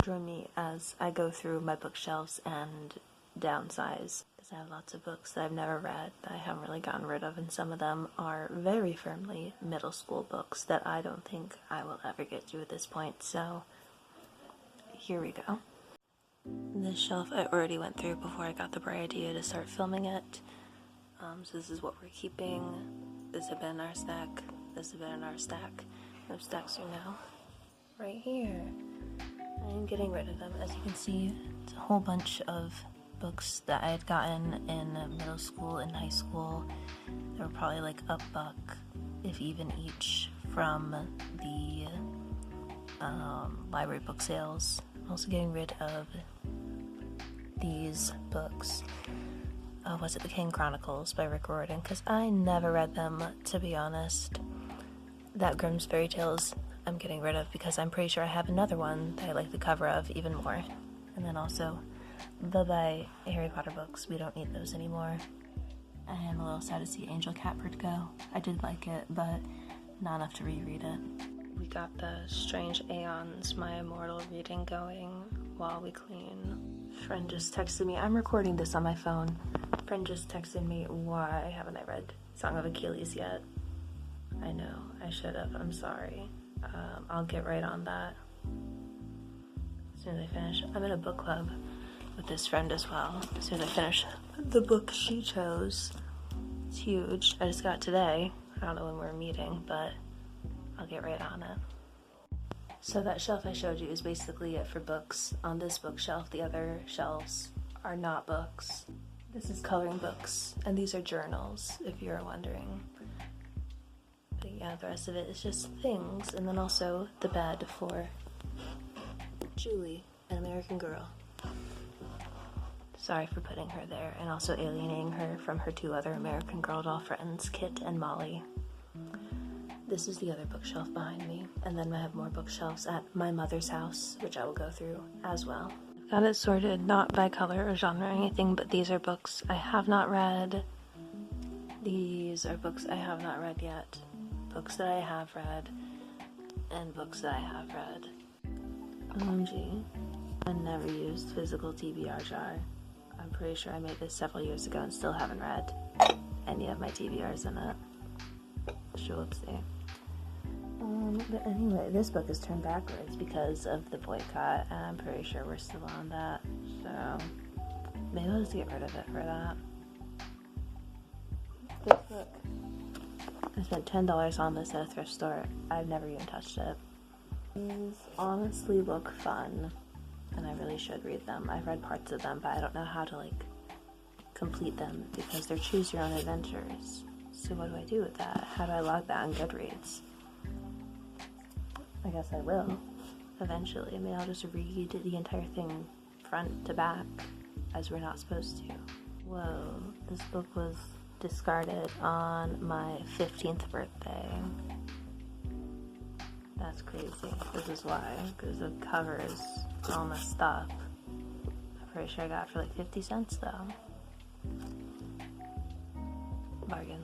Join me as I go through my bookshelves and downsize, because I have lots of books that I've never read that I haven't really gotten rid of, and some of them are very firmly middle school books that I don't think I will ever get through at this point, so here we go. This shelf I already went through before I got the bright idea to start filming it. So this is what we're keeping. This has been in our stack. This has been in our stack. Those stacks are now right here. I'm getting rid of them. As you can see, it's a whole bunch of books that I had gotten in middle school and high school. They were probably like $1, if even each, from the library book sales. I'm also getting rid of these books. Was it The King Chronicles by Rick Riordan? Because I never read them, to be honest. That Grimm's Fairy Tales I'm getting rid of because I'm pretty sure I have another one that I like the cover of even more. And then also bye-bye Harry Potter books. We don't need those anymore. I am a little sad to see Angel Catbird go. I did like it, but not enough to reread it. We got the Strange Aeons, My Immortal reading going while we clean. Friend just texted me. I'm recording this on my phone. Friend just texted me, why haven't I read Song of Achilles yet? I know, I should have. I'm sorry. I'll get right on that as soon as I finish. I'm in a book club with this friend as well. As soon as I finish the book she chose. It's huge. I just got it today. I don't know when we're meeting, but I'll get right on it. So that shelf I showed you is basically it for books. On this bookshelf, the other shelves are not books. This is coloring books, and these are journals, if you're wondering. But yeah, the rest of it is just things, and then also the bed for Julie, an American Girl. Sorry for putting her there, and also alienating her from her 2 other American Girl doll friends, Kit and Molly. This is the other bookshelf behind me, and then I have more bookshelves at my mother's house, which I will go through as well. I've got it sorted not by color or genre or anything, but these are books I have not read. These are books I have not read yet. Books that I have read, and books that I have read. OMG. I never used physical TBR jar. I'm pretty sure I made this several years ago and still haven't read any of my TBRs in it. Whoopsie. But anyway, this book is turned backwards because of the boycott, and I'm pretty sure we're still on that, so maybe I'll just get rid of it for that. This book. I spent $10 on this at a thrift store. I've never even touched it. These honestly look fun, and I really should read them. I've read parts of them, but I don't know how to, complete them because they're choose your own adventures. So what do I do with that? How do I log that on Goodreads? I guess I will, eventually. I mean, I'll just read the entire thing front to back, as we're not supposed to. Whoa, this book was discarded on my 15th birthday. That's crazy. This is why, because the cover is all messed up. I'm pretty sure I got it for 50 cents though. Bargain.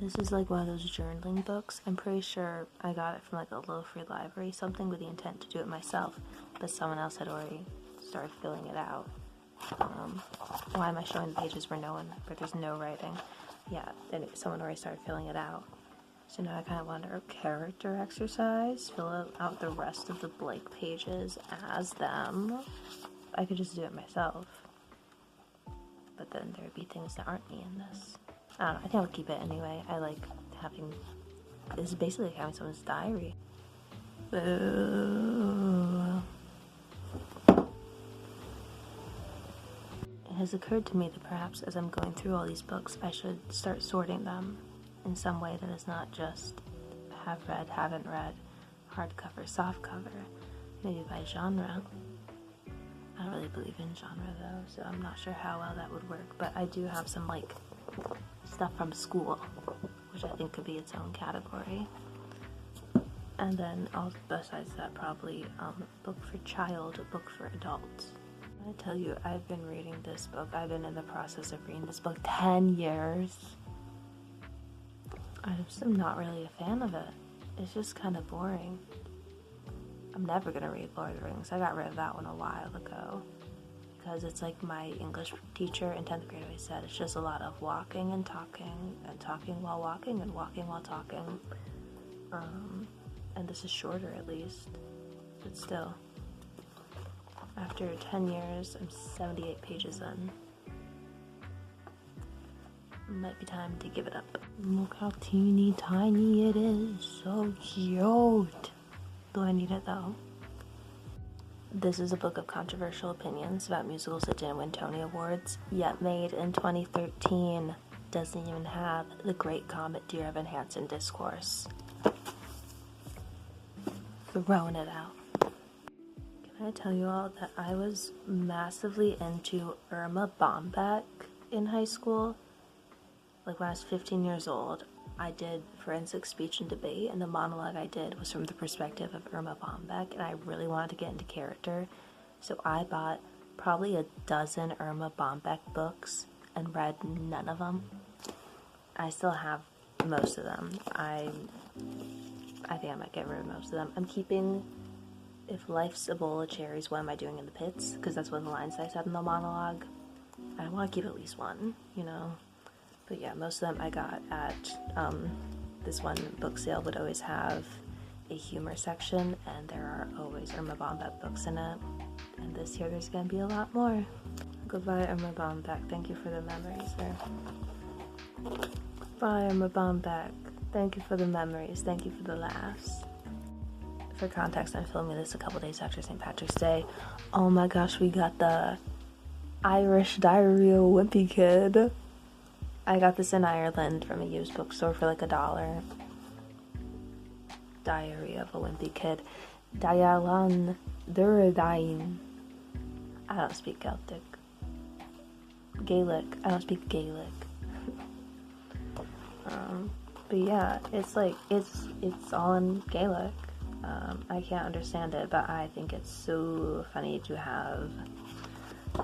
This is one of those journaling books. I'm pretty sure I got it from a little free library, something with the intent to do it myself, but someone else had already started filling it out. Why am I showing the pages where there's no writing? Yeah, anyway, someone already started filling it out. So now I kind of wonder, character exercise, fill out the rest of the blank pages as them. I could just do it myself. But then there would be things that aren't me in this. I don't know, I think I'll keep it anyway. I like having, this is basically like having someone's diary. Boo. It has occurred to me that perhaps as I'm going through all these books, I should start sorting them in some way that is not just have read, haven't read, hardcover, softcover, maybe by genre. I don't really believe in genre though, so I'm not sure how well that would work, but I do have some stuff from school, which I think could be its own category. And then besides that, probably a book for child, a book for adults. I tell you, I've been reading this book. I've been in the process of reading this book 10 years. I just am not really a fan of it. It's just kind of boring. I'm never gonna read Lord of the Rings. I got rid of that one a while ago because it's like my English teacher in 10th grade always said, it's just a lot of walking and talking while walking and walking while talking. And this is shorter at least, but still. After 10 years, I'm 78 pages in. Might be time to give it up. Look how teeny tiny it is. So cute. Do I need it though? This is a book of controversial opinions about musicals that didn't win Tony Awards, yet made in 2013. Doesn't even have the great Comet Dear Evan Hansen discourse. Throwing it out. Can I tell you all that I was massively into Irma Bombeck in high school? Like when I was 15 years old, I did forensic speech and debate, and the monologue I did was from the perspective of Irma Bombeck, and I really wanted to get into character. So I bought probably a dozen Irma Bombeck books and read none of them. I still have most of them. I think I might get rid of most of them. I'm keeping If Life's a Bowl of Cherries, What Am I Doing in the Pits? Because that's one of the lines I said in the monologue. I want to keep at least one, you know. But yeah, most of them I got at this one book sale would always have a humor section, and there are always Irma Bombeck books in it. And this year there's going to be a lot more. Goodbye, Irma Bombeck. Thank you for the memories there. Bye, Irma Bombeck. Thank you for the memories. Thank you for the laughs. For context, I'm filming this a couple days after St. Patrick's Day. Oh my gosh, we got the Irish Diary of a Wimpy Kid. I got this in Ireland from a used bookstore for like $1. Diary of a Wimpy Kid. Dialan Duradain. I don't speak Celtic. Gaelic. I don't speak Gaelic. But yeah, it's like, it's all in Gaelic. I can't understand it, but I think it's so funny to have.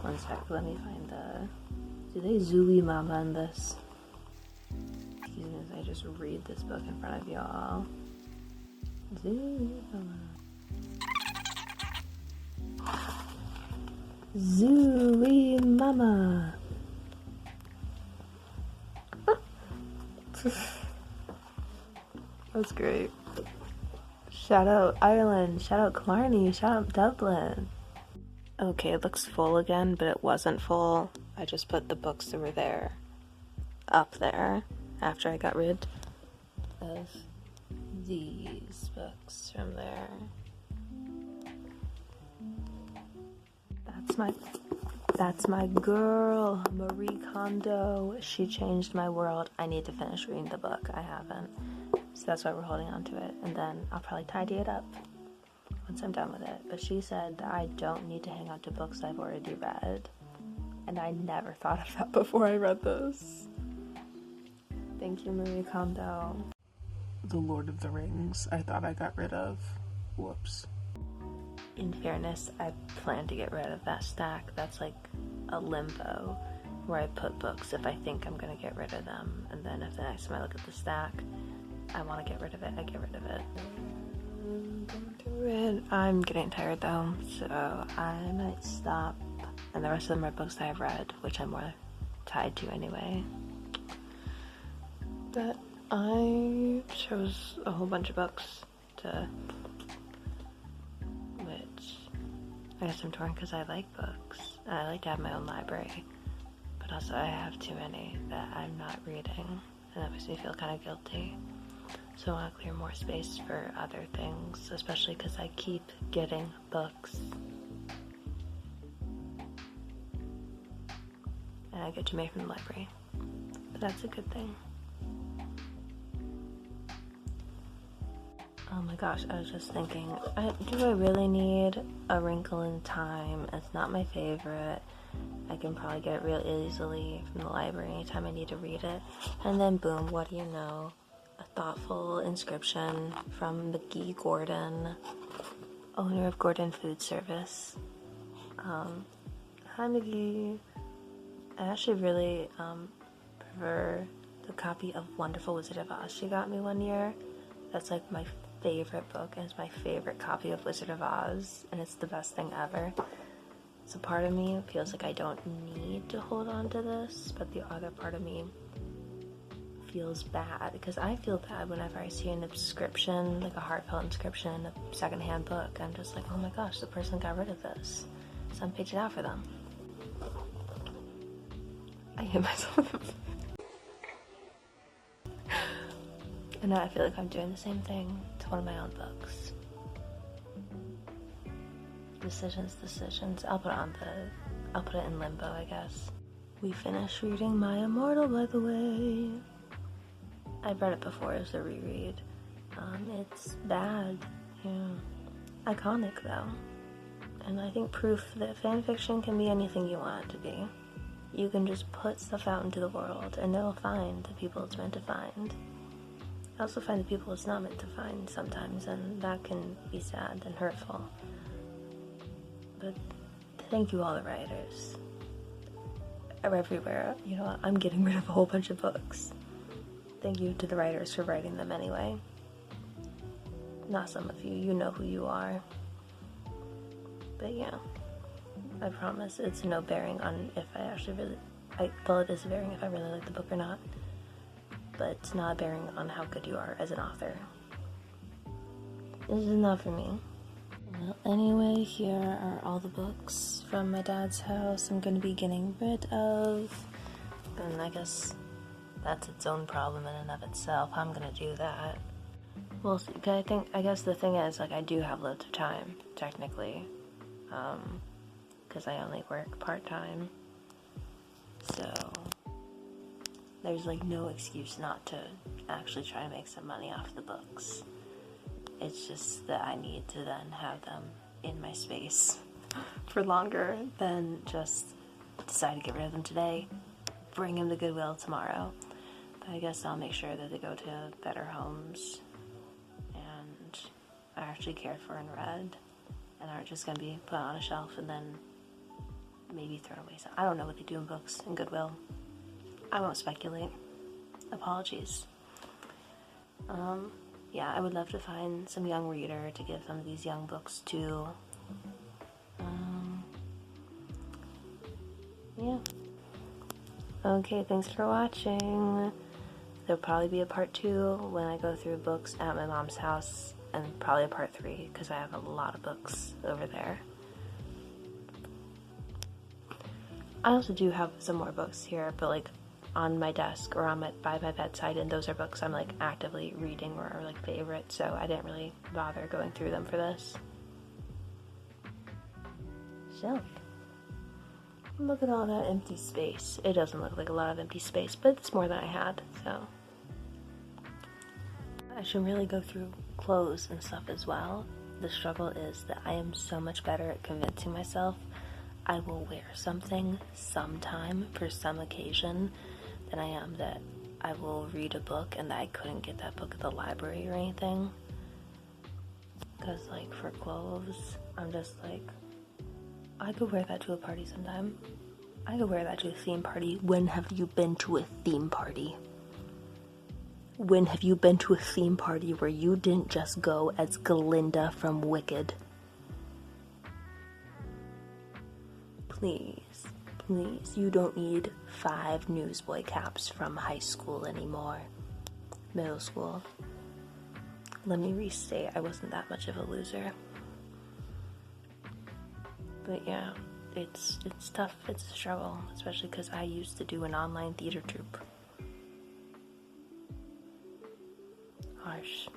One sec, let me find the. Do they zooey mama in this? Excuse me as I just read this book in front of y'all. Zooey mama. Zooey mama. That's great. Shout out Ireland, shout out Killarney, shout out Dublin. Okay, it looks full again, but it wasn't full. I just put the books that were there up there after I got rid of these books from there. That's my girl, Marie Kondo. She changed my world. I need to finish reading the book. I haven't. So that's why we're holding on to it. And then I'll probably tidy it up once I'm done with it. But she said that I don't need to hang on to books I've already read. And I never thought of that before I read this. Thank you, Marie Kondo. The Lord of the Rings, I thought I got rid of. Whoops. In fairness, I plan to get rid of that stack. That's like a limbo where I put books if I think I'm going to get rid of them. And then if the next time I look at the stack, I want to get rid of it, I get rid of it. I'm getting tired though, so I might stop. And the rest of them are books that I've read, which I'm more tied to anyway. But I chose a whole bunch of books to, which I guess I'm torn because I like books. I like to have my own library, but also I have too many that I'm not reading, and that makes me feel kind of guilty. So I want to clear more space for other things, especially because I keep getting books. And I get to make from the library. But that's a good thing. Oh my gosh, I was just thinking, do I really need A Wrinkle in Time? It's not my favorite. I can probably get it real easily from the library anytime I need to read it. And then boom, what do you know? A thoughtful inscription from McGee Gordon, owner of Gordon Food Service. Hi McGee. I actually really prefer the copy of Wonderful Wizard of Oz she got me one year. That's like my favorite book, and it's my favorite copy of Wizard of Oz, and it's the best thing ever. So part of me feels like I don't need to hold on to this, but the other part of me feels bad, because I feel bad whenever I see an inscription, like a heartfelt inscription in a secondhand book. I'm just like, oh my gosh, the person got rid of this, so I'm paging out for them. I hit myself. And now I feel like I'm doing the same thing to one of my own books. Decisions. I'll put it in limbo, I guess. We finished reading My Immortal, by the way. I've read it before as a reread. It's bad, yeah. Iconic though. And I think proof that fanfiction can be anything you want it to be. You can just put stuff out into the world and it'll find the people it's meant to find. I also find the people it's not meant to find sometimes, and that can be sad and hurtful. But thank you all the writers. I'm everywhere. You know, I'm getting rid of a whole bunch of books. Thank you to the writers for writing them anyway. Not some of you, you know who you are. But yeah, I promise it's no bearing on if I actually really, well, it is bearing if I really like the book or not. But it's not bearing on how good you are as an author. This is enough for me. Well, anyway, here are all the books from my dad's house I'm going to be getting rid of. And I guess that's its own problem in and of itself. I'm going to do that. Well, see, I guess the thing is, like, I do have loads of time, technically. Because I only work part-time. So there's like no excuse not to actually try to make some money off the books. It's just that I need to then have them in my space for longer than just decide to get rid of them today, bring them to Goodwill tomorrow. But I guess I'll make sure that they go to better homes and are actually cared for and read, and aren't just going to be put on a shelf and then maybe thrown away. I don't know what they do in books in Goodwill. I won't speculate. Apologies. Yeah, I would love to find some young reader to give some of these young books to. Yeah. Okay, thanks for watching. There'll probably be a part 2 when I go through books at my mom's house, and probably a part 3 because I have a lot of books over there. I also do have some more books here, but like on my desk or by my bedside, and those are books I'm like actively reading or are like favorites, so I didn't really bother going through them for this. So, look at all that empty space. It doesn't look like a lot of empty space, but it's more than I had, so. I should really go through clothes and stuff as well. The struggle is that I am so much better at convincing myself I will wear something sometime for some occasion than I am that I will read a book and that I couldn't get that book at the library or anything. Because like for clothes, I'm just like, I could wear that to a party sometime. I could wear that to a theme party. When have you been to a theme party? When have you been to a theme party where you didn't just go as Glinda from Wicked? Please, you don't need 5 newsboy caps from high school anymore. Middle school. Let me restate, I wasn't that much of a loser. But yeah, it's tough, it's a struggle, especially because I used to do an online theater troupe. Harsh.